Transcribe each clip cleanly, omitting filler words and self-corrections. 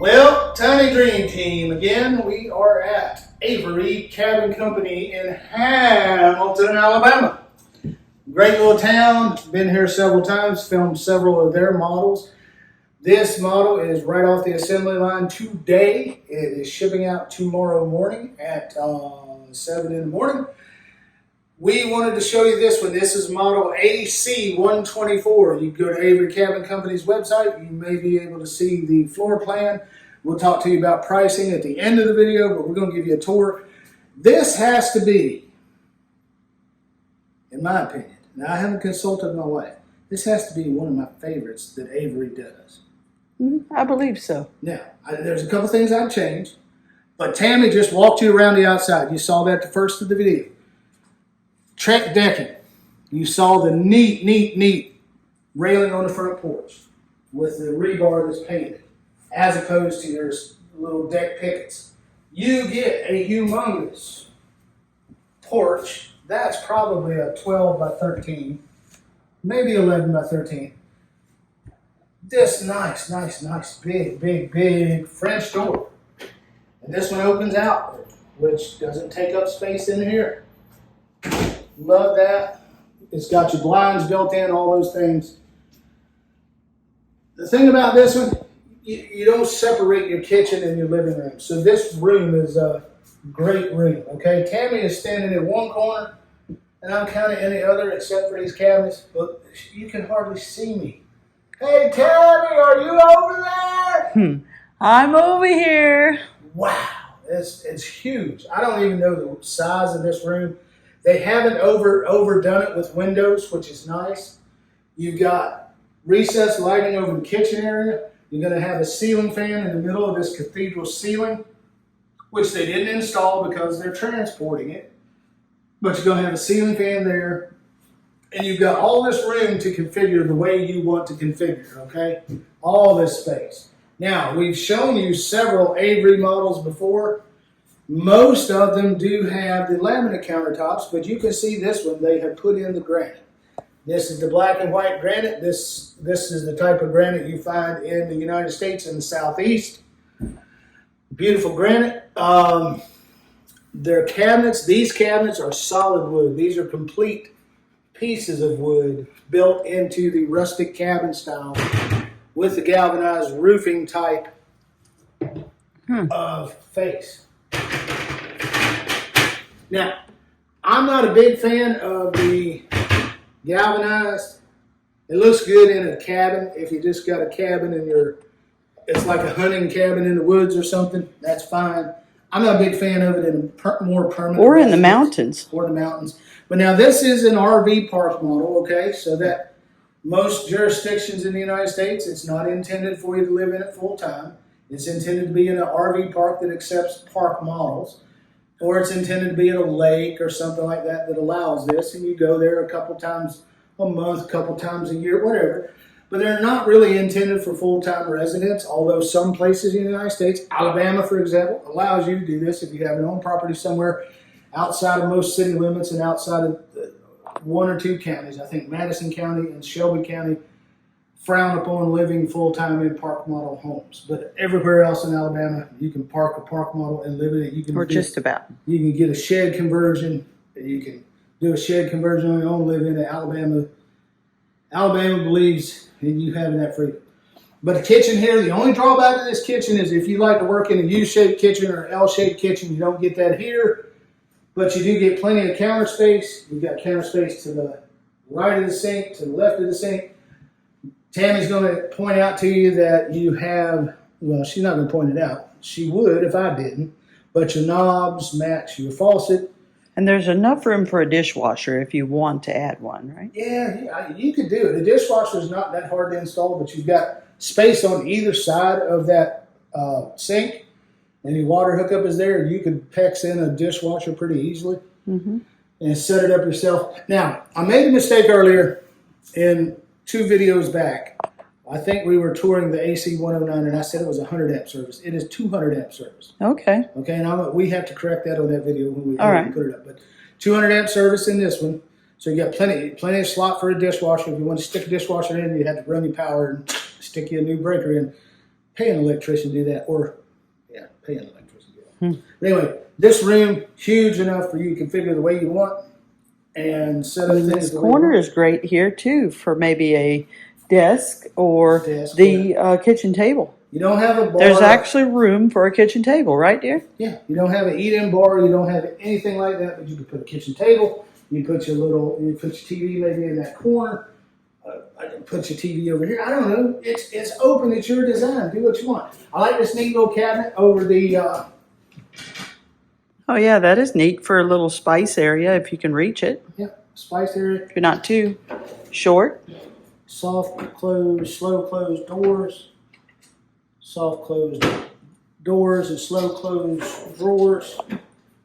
Well, Tiny Dream Team, again, we are at Avery Cabin Company in Hamilton, Alabama. Great little town, been here several times, filmed several of their models. This model is right off the assembly line today. It is shipping out tomorrow morning at 7 in the morning. We wanted to show you this one. This is model AC-124. You go to Avery Cabin Company's website. You may be able to see the floor plan. We'll talk to you about pricing at the end of the video, but we're going to give you a tour. This has to be, in my opinion, now I haven't consulted my wife, this has to be one of my favorites that Avery does. I believe so. Now, there's a couple things I've changed, but Tammy just walked you around the outside. You saw that the first of the video. Trek decking. You saw the neat railing on the front porch with the rebar that's painted, as opposed to your little deck pickets. You get a humongous porch. That's probably a 12 by 13, maybe 11 by 13. This nice, big French door. And this one opens out, which doesn't take up space in here. Love that. It's got your blinds built in, all those things. The thing about this one, you don't separate your kitchen and your living room. So this room is a great room, okay? Tammy is standing in one corner, and I'm kind of in the other, except for these cabinets, but you can hardly see me. Hey, Tammy, are you over there? I'm over here. Wow, it's huge. I don't even know the size of this room. They haven't overdone it with windows, which is nice. You've got recessed lighting over the kitchen area. You're going to have a ceiling fan in the middle of this cathedral ceiling, which they didn't install because they're transporting it. But you're going to have a ceiling fan there. And you've got all this room to configure the way you want to configure, okay? All this space. Now, we've shown you several Avery models before. Most of them do have the laminate countertops, but you can see this one, they have put in the granite. This is the black and white granite. This is the type of granite you find in the United States in the Southeast. Beautiful granite. Their cabinets, these cabinets are solid wood. These are complete pieces of wood built into the rustic cabin style with the galvanized roofing type of face. Now, I'm not a big fan of the galvanized. It looks good in a cabin. If you just got a cabin and it's like a hunting cabin in the woods or something, that's fine. I'm not a big fan of it in a more permanent. Or in the mountains. Or the mountains. But now this is an RV park model, okay? So that most jurisdictions in the United States, it's not intended for you to live in it full time. It's intended to be in an RV park that accepts park models. Or it's intended to be at a lake or something like that that allows this. And you go there a couple times a month, a couple times a year, whatever. But they're not really intended for full-time residents, although some places in the United States, Alabama, for example, allows you to do this if you have an own property somewhere outside of most city limits and outside of one or two counties. I think Madison County and Shelby County frown upon living full-time in park model homes. But everywhere else in Alabama, you can park a park model and live in it. You can just about. You can get a shed conversion. You can do a shed conversion on your own, live in it. Alabama believes in you having that freedom. But the kitchen here, the only drawback to this kitchen is if you like to work in a U-shaped kitchen or an L-shaped kitchen, you don't get that here. But you do get plenty of counter space. You've got counter space to the right of the sink, to the left of the sink. Tammy's going to point out to you that you have, well, she's not going to point it out. She would if I didn't. But your knobs match your faucet. And there's enough room for a dishwasher if you want to add one, right? Yeah, you could do it. The dishwasher is not that hard to install, but you've got space on either side of that sink. And your water hookup is there. You could PEX in a dishwasher pretty easily and set it up yourself. Now, I made a mistake earlier in 2 videos back. I think we were touring the AC-109, and I said it was 100 amp service. It is 200 amp service. Okay. Okay, and we have to correct that on that video when we put it up. But 200 amp service in this one. So you got plenty of slot for a dishwasher. If you want to stick a dishwasher in, you have to run your power and stick you a new breaker in. Pay an electrician to do that, or yeah, pay an electrician to do that. But anyway, this room huge enough for you to configure the way you want and set up things. This corner is great here too for maybe a desk or the kitchen table. You don't have a bar. There's actually room for a kitchen table, right, dear? Yeah, you don't have an eat-in bar. You don't have anything like that. But you can put a kitchen table. You put your TV maybe in that corner. I can put your TV over here. I don't know. It's open. It's your design. Do what you want. I like this neat little cabinet over the. Oh yeah, that is neat for a little spice area if you can reach it. Yeah, spice area. If you're not too short. Soft close, slow close doors. Soft closed doors and slow closed drawers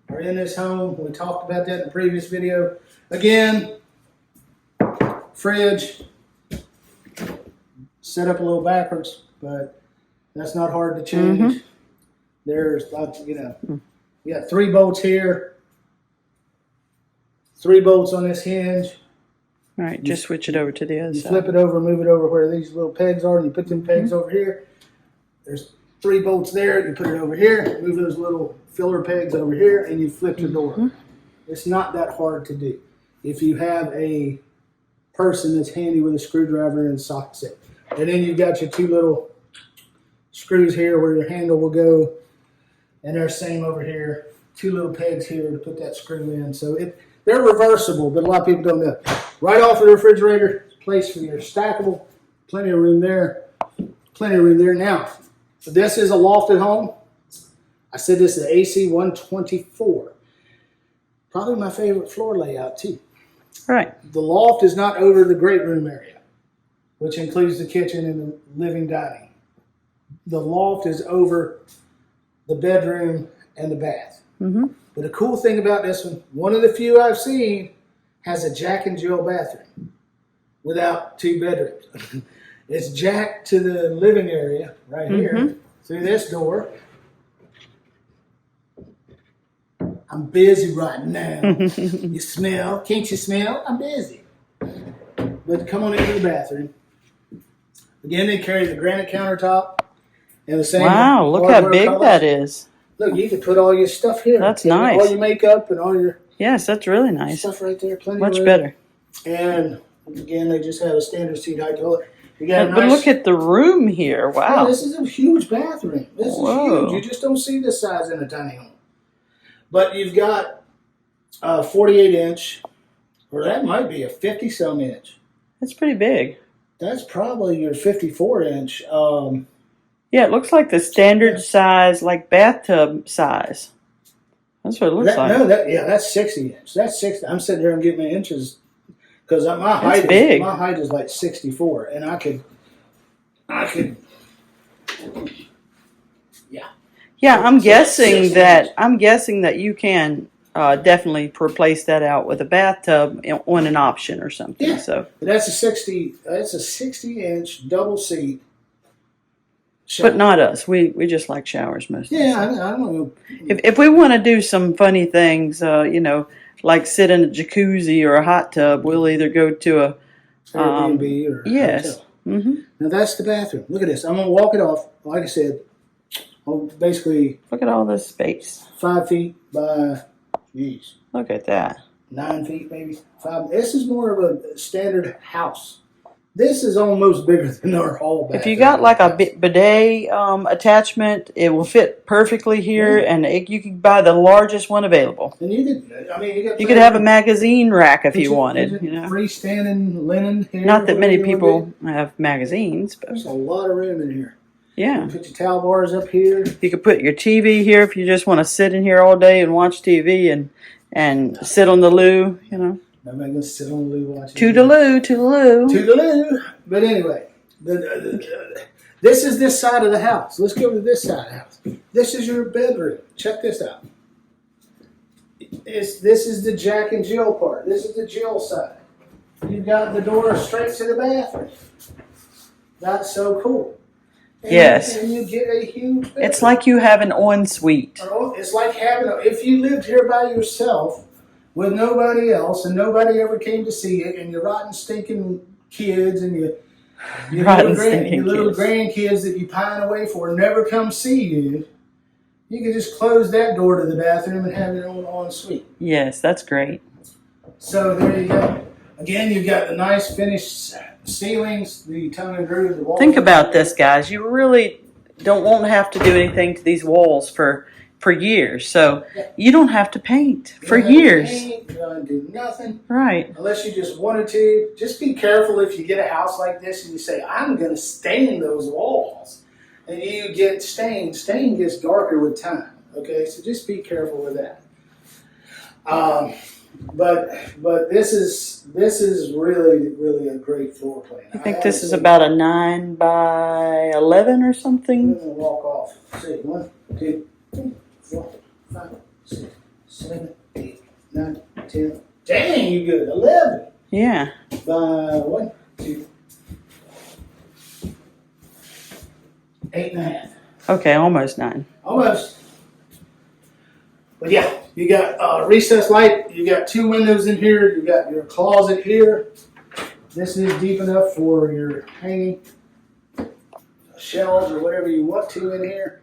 are in this home. We talked about that in the previous video. Again, fridge, set up a little backwards, but that's not hard to change. There's, we got 3 bolts here, 3 bolts on this hinge. All right, just switch it over to the other You side. flip it over, move it over where these little pegs are, and you put them pegs over here. There's 3 bolts there. You put it over here, move those little filler pegs over here, and you flip your door. It's not that hard to do. If you have a person that's handy with a screwdriver and a socket set. And then you've got your 2 little screws here where your handle will go. And they're same over here. 2 little pegs here to put that screw in. So they're reversible, but a lot of people don't know. Right off of the refrigerator, place for your stackable. Plenty of room there. Plenty of room there. Now, this is a loft at home. I said this is the AC-124. Probably my favorite floor layout too. Right. The loft is not over the great room area, which includes the kitchen and the living dining. The loft is over the bedroom and the bath. But the cool thing about this one of the few I've seen, has a Jack and Jill bathroom without 2 bedrooms. It's jacked to the living area right here through this door. I'm busy right now. You smell? Can't you smell? I'm busy. But come on into the bathroom. Again, they carry the granite countertop and the same. Wow, look how big that is. Look, you can put all your stuff here. That's nice. All your makeup and all your Yes, that's really nice. stuff right there. Plenty Much of room. better. And again, they just have a standard seat height toilet. You got a But nice, look at the room here. Wow. Oh, this is a huge bathroom. This is Whoa. huge. You just don't see this size in a tiny home. But you've got a 48-inch, or that might be a 50-some inch. That's pretty big. That's probably your 54-inch. Yeah, it looks like the standard size, like bathtub size. That's what it looks like. No, that's 60-inch. That's 60. I'm sitting here and getting my inches because my height big. My height is like 64, and I could. Yeah, I'm guessing that you can definitely replace that out with a bathtub on an option or something. Yeah. So That's a 60. That's a 60-inch double seat. Shower. but not us. We just like showers most of the Yeah, time. I don't know. If we want to do some funny things, like sit in a jacuzzi or a hot tub, we'll either go to a Airbnb or yes. hotel. Now that's the bathroom. Look at this. I'm gonna walk it off. Like I said, basically Look at all this space. 5 feet by, Look at that. 9 feet maybe. 5. This is more of a standard house. This is almost bigger than our hall bathroom. If you got like a bidet attachment, it will fit perfectly here, and you can buy the largest one available. And you could have a magazine rack if you wanted. Freestanding linen here. Not that many whatever you people have magazines, but There's a lot of room in here. yeah. You put your towel bars up here. You could put your TV here if you just want to sit in here all day and watch TV and sit on the loo, Nobody gonna sit on the loo watching. Toodaloo. But anyway, this is this side of the house. Let's go to this side of the house. This is your bedroom. Check this out. This is the Jack and Jill part. This is the Jill side. You've got the door straight to the bathroom. That's so cool. Yes. And you get a huge bedroom. It's like you have an ensuite. It's like if you lived here by yourself with nobody else and nobody ever came to see it and your rotten stinking kids and Your Rotten little, stinking your little kids. grandkids that you pine away for never come see you. You can just close that door to the bathroom and have your own ensuite. Yes, that's great. So there you go. Again, you've got the nice finished ceilings, the tongue and groove, the walls. Think about this, guys. You really won't have to do anything to these walls for years. So you don't have to paint for years. You don't do nothing. Right. Unless you just wanted to. Just be careful if you get a house like this and you say, I'm going to stain those walls. And you get stained. Stain gets darker with time. Okay, so just be careful with that. But this is really a great floor plan. I think this is about a 9 by 11 or something. I'm going to walk off. See, 1, 2, 3, 4, 5, 6, 7, 8, 9, 10. Dang, you good. 11. Yeah. By 1, 2, 8.5. Okay, almost 9. Almost. But yeah, you got recessed light. You got 2 windows in here. You got your closet here. This is deep enough for your hanging shelves or whatever you want to in here.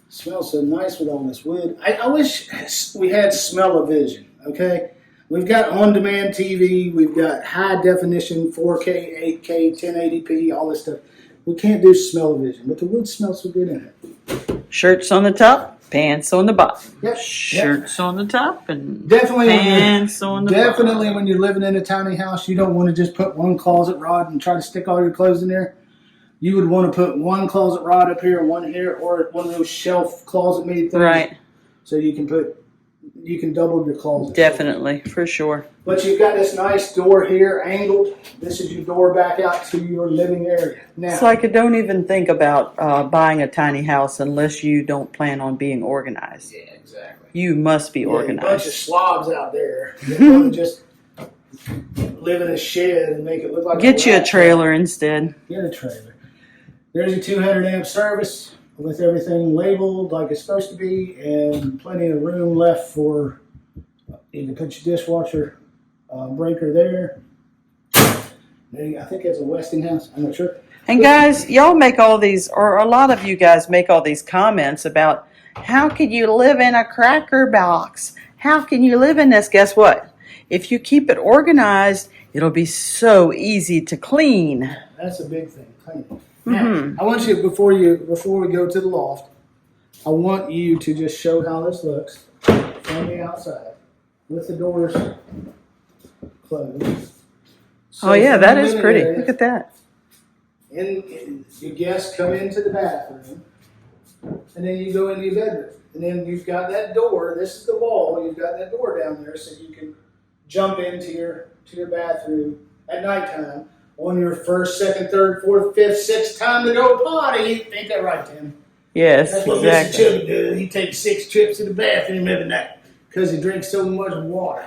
Smells so nice with all this wood. I wish we had smell-o-vision, okay? We've got on-demand TV. We've got high-definition 4K, 8K, 1080p, all this stuff. We can't do smell-o-vision, but the wood smells so good in it. Shirts on the top, pants on the bottom. Yep. Shirts on the top and Definitely pants on the bottom. when you're living in a tiny house, you don't want to just put one closet rod and try to stick all your clothes in there. You would want to put one closet rod up here and one here, or one of those shelf closet made things. Right. So you can double your closet. Definitely, for sure. But you've got this nice door here, angled. This is your door back out to your living area. Now, It's like I don't even think about buying a tiny house unless you don't plan on being organized. yeah, exactly. You must be A bunch of organized. slobs out there that want to just live in a shed and make it look like Get you a rat trailer instead. Get a trailer. There's a 200 amp service with everything labeled like it's supposed to be, and plenty of room left for you can put your dishwasher breaker there. I think it's a Westinghouse. I'm not sure. And guys, y'all make all these, or a lot of you guys make all these comments about how can you live in a cracker box? How can you live in this? Guess what? If you keep it organized, it'll be so easy to clean. That's a big thing. Cleaning. Now, I want you before we go to the loft, I want you to just show how this looks from the outside with the doors closed. So Oh yeah, from that the is living pretty. area, Look at that. Your guests come into the bathroom, and then you go into your bedroom, and then you've got that door. This is the wall. You've got that door down there, so you can jump into your bathroom at nighttime on your first, second, third, fourth, fifth, sixth time to go potty. Ain't that right, Tim? Yes, That's what exactly. Mr. Chubby does. He takes 6 trips to the bathroom every night because he drinks so much water.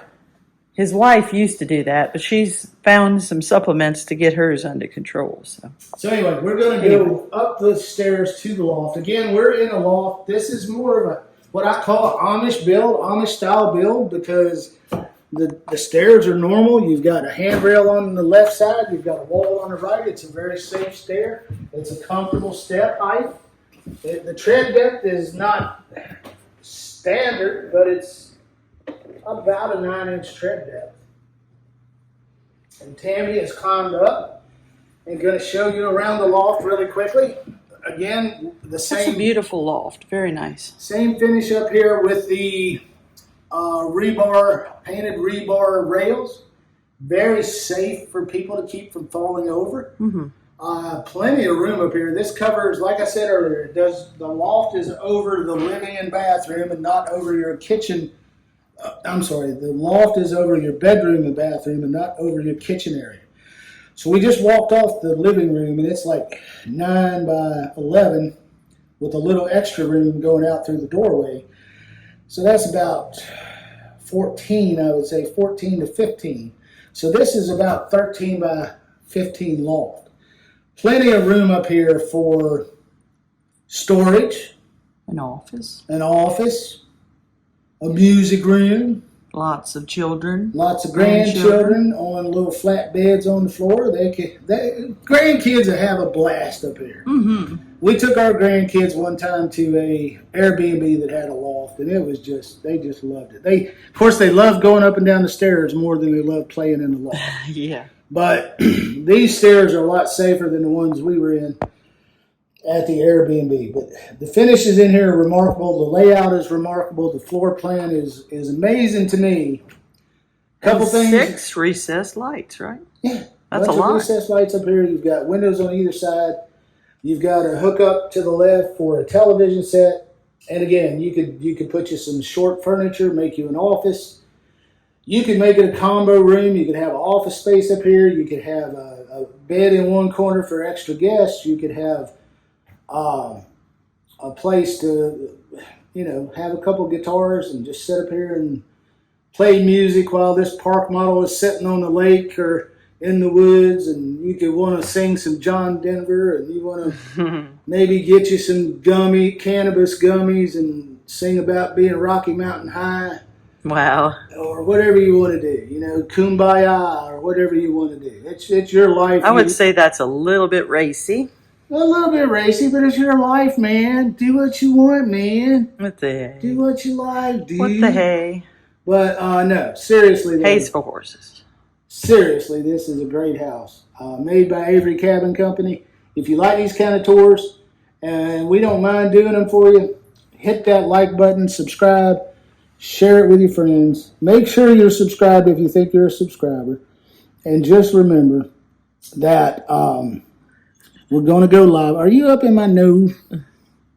His wife used to do that, but she's found some supplements to get hers under control. So anyway, we're going to go up the stairs to the loft. Again, we're in a loft. This is more of a what I call Amish build, Amish style build, because the stairs are normal. You've got a handrail on the left side. You've got a wall on the right. It's a very safe stair. It's a comfortable step height. The tread depth is not standard, but it's about a 9-inch tread depth. And Tammy has climbed up and going to show you around the loft really quickly. Again, the That's a same beautiful loft. Very nice. same finish up here with the painted rebar rails. Very safe for people to keep from falling over. Plenty of room up here. This covers, like I said earlier, the loft is over the living and bathroom and not over your kitchen. The loft is over your bedroom and bathroom and not over your kitchen area. So we just walked off the living room, and it's like 9 by 11 with a little extra room going out through the doorway. So that's about 14, I would say, 14 to 15. So this is about 13 by 15 loft. Plenty of room up here for storage, An office. an office, a music room, Lots of children. Lots of grandchildren on little flat beds on the floor. Grandkids will have a blast up here. Mm-hmm. We took our grandkids one time to a Airbnb that had a loft, and they just loved it. Of course, they loved going up and down the stairs more than they loved playing in the loft. Yeah. But these stairs are a lot safer than the ones we were in at the Airbnb. But the finishes in here are remarkable. The layout is remarkable. The floor plan is amazing to me. Couple things. 6 recessed lights, right? Yeah. That's a lot. Recessed lights up here. You've got windows on either side. You've got a hookup to the left for a television set. And again, you could put you some short furniture, make you an office. You could make it a combo room. You could have an office space up here. You could have a bed in one corner for extra guests. You could have a place to, have a couple guitars and just sit up here and play music while this park model is sitting on the lake or in the woods. And you could want to sing some John Denver, and you want to maybe get you some cannabis gummies and sing about being Rocky Mountain High. Wow. Or whatever you want to do, kumbaya or whatever you want to do. It's your life. I would say that's a little bit racy. A little bit racy, but it's your life, man. Do what you want, man. What the hey? Do what you like, dude. What the hey? But no, seriously. Hay's for horses. Seriously, this is a great house. Made by Avery Cabin Company. If you like these kind of tours, and we don't mind doing them for you, hit that like button, subscribe, share it with your friends. Make sure you're subscribed if you think you're a subscriber. And just remember that we're going to go live. Are you up in my nose?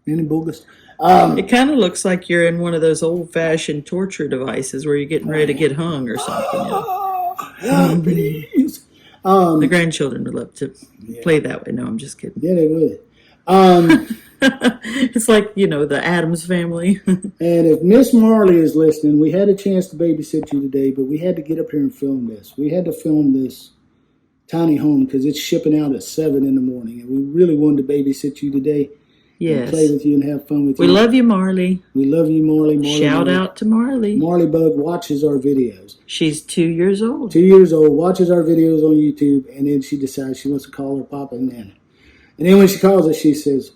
Any boogers? It kind of looks like you're in one of those old-fashioned torture devices where you're getting ready to get hung or something. Please. The grandchildren would love to play that way. No, I'm just kidding. Yeah, they would. It's like, the Addams Family. And if Miss Marley is listening, we had a chance to babysit you today, but we had to get up here and film this. We had to film this tiny home because it's shipping out at 7 in the morning, and we really wanted to babysit you today. Yes. And play with you and have fun with you. We love you, Marley. We love you, Marley. Shout out to Marley. Marley Bug watches our videos. She's 2 years old. 2 years old, watches our videos on YouTube, and then she decides she wants to call her Papa and Nana. And then when she calls us, she says,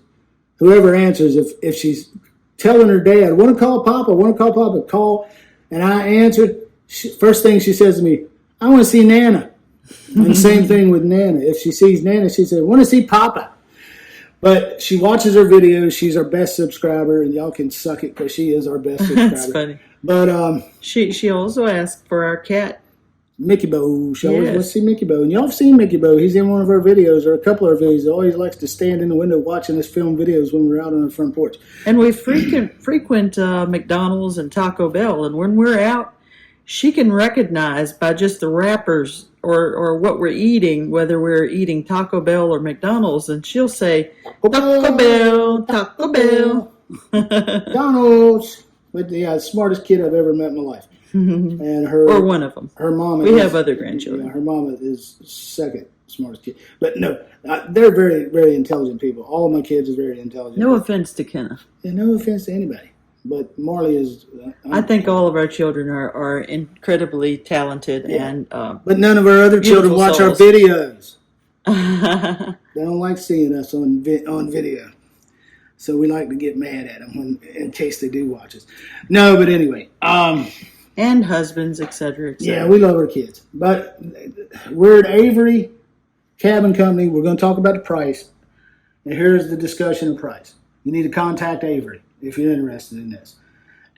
whoever answers, if she's telling her dad, want to call Papa, call. And I answered, first thing she says to me, I want to see Nana. And same thing with Nana. If she sees Nana, she says, want to see Papa. But she watches our videos. She's our best subscriber, and y'all can suck it because she is our best subscriber. That's funny. But she also asked for our cat. Mickey Bo. She always wants to see Mickey Bo. And y'all have seen Mickey Bo. He's in one of our videos, or a couple of our videos. He always likes to stand in the window watching us film videos when we're out on the front porch. And we frequent McDonald's and Taco Bell. And when we're out, she can recognize by just the wrappers or what we're eating, whether we're eating Taco Bell or McDonald's. And she'll say, Taco Bell, Taco Bell. McDonald's. But yeah, the smartest kid I've ever met in my life. And or one of them. Her mama. We have other grandchildren. Yeah, her mama is second smartest kid. But no, they're very, very intelligent people. All of my kids are very intelligent. No offense to Kenna. Yeah, no offense to anybody. But Marley is. I think all of our children are incredibly talented and. But none of our other children watch souls. our videos. They don't like seeing us on video. So we like to get mad at them in case they do watch us. No, but anyway. And husbands, etc. Yeah, we love our kids. But we're at Avery Cabin Company. We're going to talk about the price. And here's the discussion of price. You need to contact Avery if you're interested in this.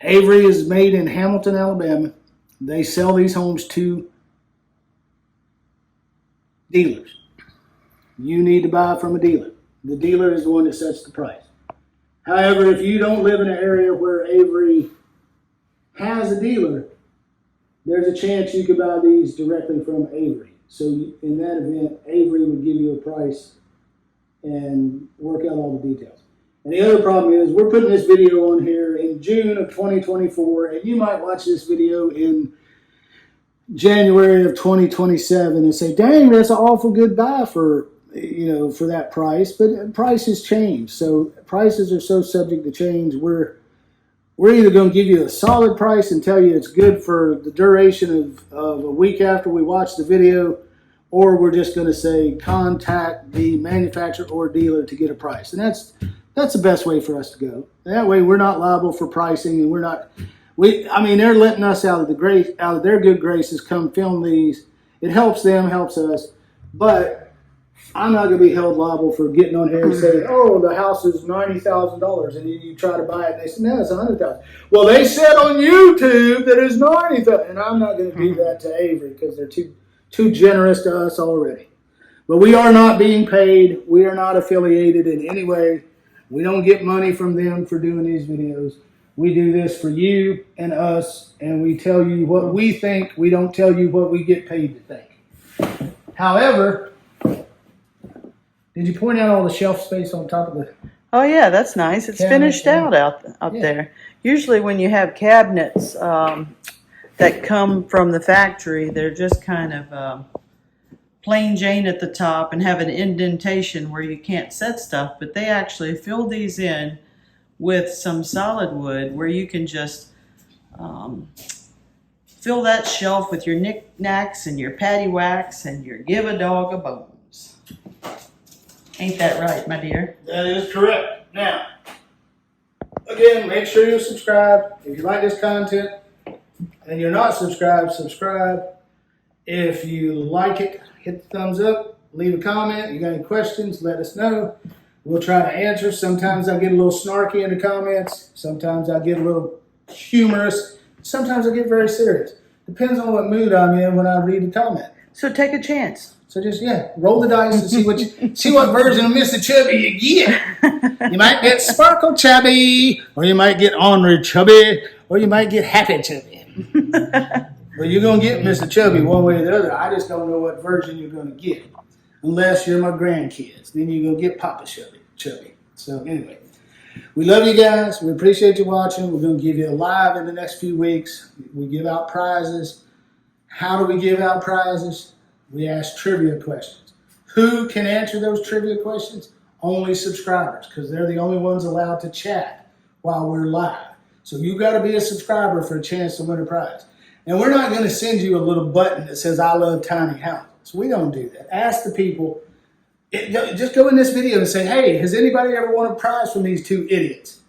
Avery is made in Hamilton, Alabama. They sell these homes to dealers. You need to buy from a dealer. The dealer is the one that sets the price. However, if you don't live in an area where Avery has a dealer, there's a chance you could buy these directly from Avery. So in that event, Avery would give you a price and work out all the details. And the other problem is we're putting this video on here in June of 2024, and you might watch this video in January of 2027 and say, dang, that's an awful good buy for that price. But prices change. So prices are so subject to change. We're we're either going to give you a solid price and tell you it's good for the duration of a week after we watch the video, or we're just going to say contact the manufacturer or dealer to get a price. And that's the best way for us to go. That way we're not liable for pricing, and they're letting us out of their good graces come film these. It helps them, helps us, but I'm not going to be held liable for getting on here and saying, oh, the house is $90,000, and you try to buy it, and they say, no, it's $100,000. Well, they said on YouTube that it's $90,000, and I'm not going to do that to Avery because they're too generous to us already. But we are not being paid. We are not affiliated in any way. We don't get money from them for doing these videos. We do this for you and us, and we tell you what we think. We don't tell you what we get paid to think. However, did you point out all the shelf space on top of the... Oh, yeah, that's nice. It's finished out up there. Usually when you have cabinets that come from the factory, they're just kind of plain Jane at the top and have an indentation where you can't set stuff. But they actually fill these in with some solid wood where you can just fill that shelf with your knickknacks and your paddywhacks and your give a dog a bones. Ain't that right, my dear? That is correct. Now, again, make sure you subscribe. If you like this content and you're not subscribed, subscribe. If you like it, hit the thumbs up, leave a comment. You got any questions, let us know. We'll try to answer. Sometimes I get a little snarky in the comments. Sometimes I get a little humorous. Sometimes I get very serious. Depends on what mood I'm in when I read the comment. So take a chance. So just, roll the dice and see what version of Mr. Chubby you get. You might get Sparkle Chubby, or you might get Ornery Chubby, or you might get Happy Chubby. But you're going to get Mr. Chubby one way or the other. I just don't know what version you're going to get. Unless you're my grandkids. Then you're going to get Papa Chubby. So anyway, we love you guys. We appreciate you watching. We're going to give you a live in the next few weeks. We give out prizes. How do we give out prizes? We ask trivia questions. Who can answer those trivia questions? Only subscribers, because they're the only ones allowed to chat while we're live. So you got to be a subscriber for a chance to win a prize. And we're not going to send you a little button that says, I love tiny houses. We don't do that. Ask the people. Just go in this video and say, hey, has anybody ever won a prize from these two idiots?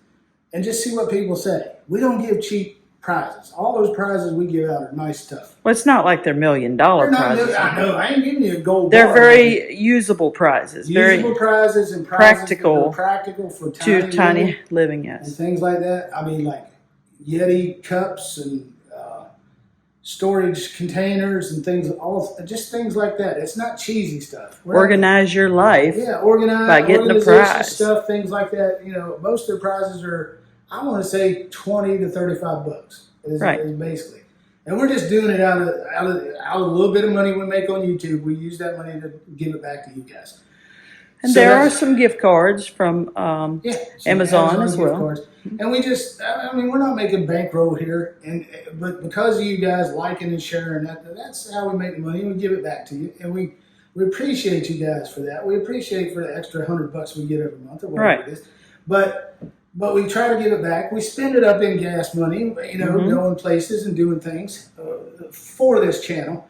And just see what people say. We don't give cheap prizes. All those prizes we give out are nice stuff. Well, it's not like they're $1 million prizes. I know. I ain't giving you a gold They're bar. Very usable prizes. Usable prizes and prizes practical for tiny living, yes. And things like that. I mean, like Yeti cups and storage containers and things, just things like that. It's not cheesy stuff. Organize your life. Yeah, organize by getting a prize. Stuff, things like that. You know, most of the prizes are, I want to say, $20 to $35 is basically. And we're just doing it out of a little bit of money we make on YouTube. We use that money to give it back to you guys. And so there are some gift cards from Amazon as well. Cards. And we just, we're not making bankroll here. But because of you guys liking and sharing, that's how we make the money. We give it back to you. And we appreciate you guys for that. We appreciate for the extra $100 we get every month or whatever it is. But we try to give it back. We spend it up in gas money, going places and doing things for this channel.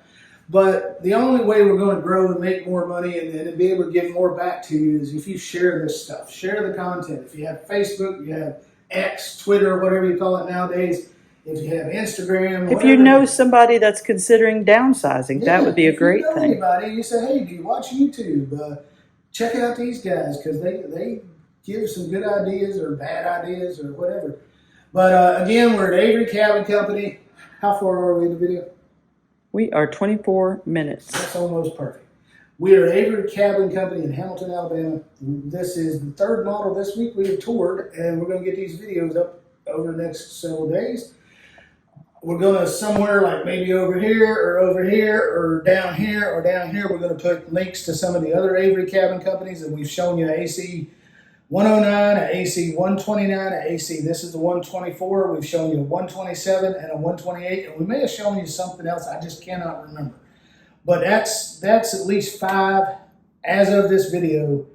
But the only way we're going to grow and make more money and be able to give more back to you is if you share this stuff. Share the content. If you have Facebook, you have X, Twitter, whatever you call it nowadays. If you have Instagram. If you know somebody that's considering downsizing, that would be a great thing. Anybody, you say, hey, do you watch YouTube? Check out these guys because they give some good ideas or bad ideas or whatever. But again, we're at Avery Cabin Company. How far are we in the video? We are 24 minutes. That's almost perfect. We are at Avery Cabin Company in Hamilton, Alabama. This is the third model this week we have toured, and we're going to get these videos up over the next several days. We're going to somewhere like maybe over here or down here or down here. We're going to put links to some of the other Avery Cabin Companies that we've shown you. AC-109, an AC-129, an AC. This is the 124. We've shown you a 127 and a 128, and we may have shown you something else. I just cannot remember. But that's at least 5 as of this video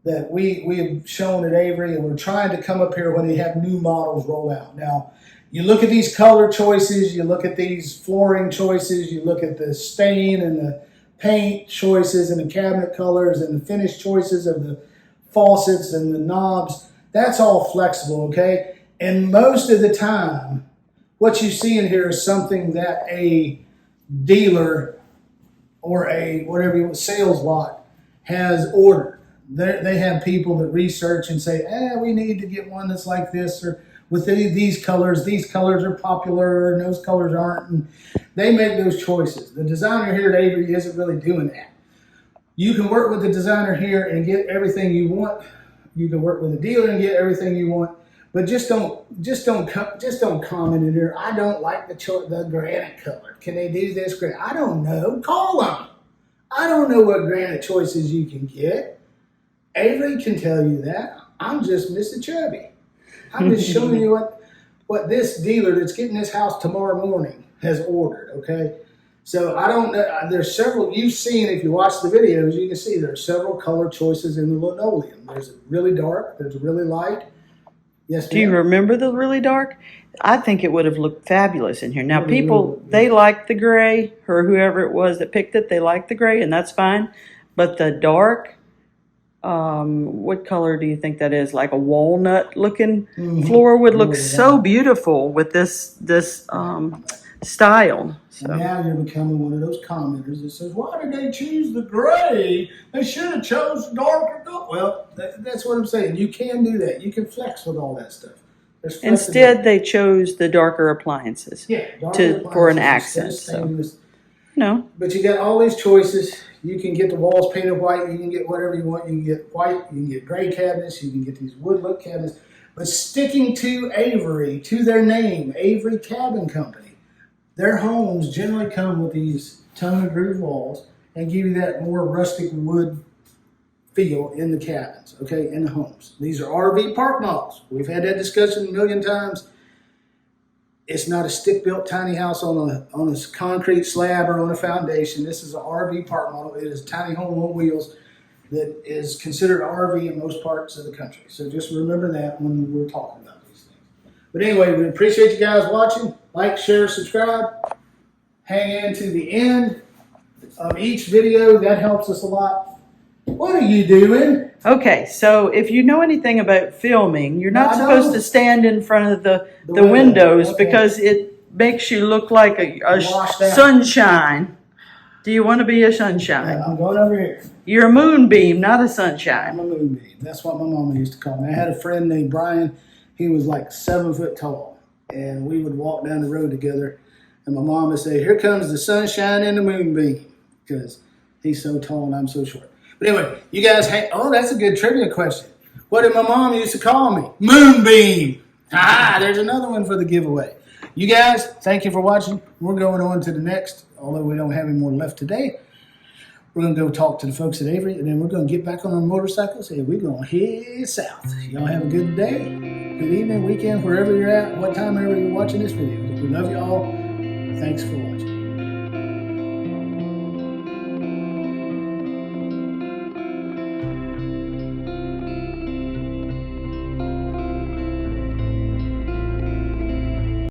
that we have shown at Avery, and we're trying to come up here when they have new models roll out. Now, you look at these color choices, you look at these flooring choices, you look at the stain and the paint choices and the cabinet colors and the finish choices of the faucets and the knobs. That's all flexible, okay? And most of the time, what you see in here is something that a dealer or a whatever you want, sales lot has ordered. They have people that research and say, we need to get one that's like this, or with these colors are popular and those colors aren't. And they make those choices. The designer here at Avery isn't really doing that. You can work with the designer here and get everything you want. You can work with the dealer and get everything you want. But just don't comment in here. I don't like the granite color. Can they do this granite? I don't know. Call them. I don't know what granite choices you can get. Avery can tell you that. I'm just Mr. Chubby. I'm just showing you what this dealer that's getting this house tomorrow morning has ordered, okay? So I don't know. There's several. You've seen, if you watch the videos, you can see there's several color choices in the linoleum. There's a really dark. There's a really light. Yes. Do you remember the really dark? I think it would have looked fabulous in here. Now, people, they like the gray, or whoever it was that picked it, they like the gray, and that's fine. But the dark, what color do you think that is? Like a walnut looking floor would look so beautiful with this style. So. And now you're becoming one of those commenters that says, why did they choose the gray? They should have chose darker gold. Well, that's what I'm saying. You can do that. You can flex with all that stuff. Instead, they chose the darker appliances. Yeah, for an accent. So. No. But you got all these choices. You can get the walls painted white. You can get whatever you want. You can get white. You can get gray cabinets. You can get these wood look cabinets. But sticking to Avery, to their name, Avery Cabin Company, their homes generally come with these tone and groove walls and give you that more rustic wood feel in the cabins, okay, in the homes. These are RV park models. We've had that discussion a million times. It's not a stick-built tiny house on a concrete slab or on a foundation. This is an RV park model. It is a tiny home on wheels that is considered RV in most parts of the country. So just remember that when we're talking about these things. But anyway, we appreciate you guys watching. Like, share, subscribe. Hang in to the end of each video. That helps us a lot. What are you doing? Okay, so if you know anything about filming, you're not supposed to stand in front of the windows because it makes you look like a sunshine. Do you want to be a sunshine? I'm going over here. You're a moonbeam, not a sunshine. I'm a moonbeam. That's what my mama used to call me. I had a friend named Brian. He was like 7 foot tall. And we would walk down the road together. And my mom would say, here comes the sunshine and the moonbeam. Because he's so tall and I'm so short. But anyway, you guys, that's a good trivia question. What did my mom used to call me? Moonbeam. There's another one for the giveaway. You guys, thank you for watching. We're going on to the next, although we don't have any more left today. We're going to go talk to the folks at Avery, and then we're going to get back on our motorcycles, and we're going to head south. Y'all have a good day, good evening, weekend, wherever you're at, what time ever you're watching this video. We love you all. Thanks for watching.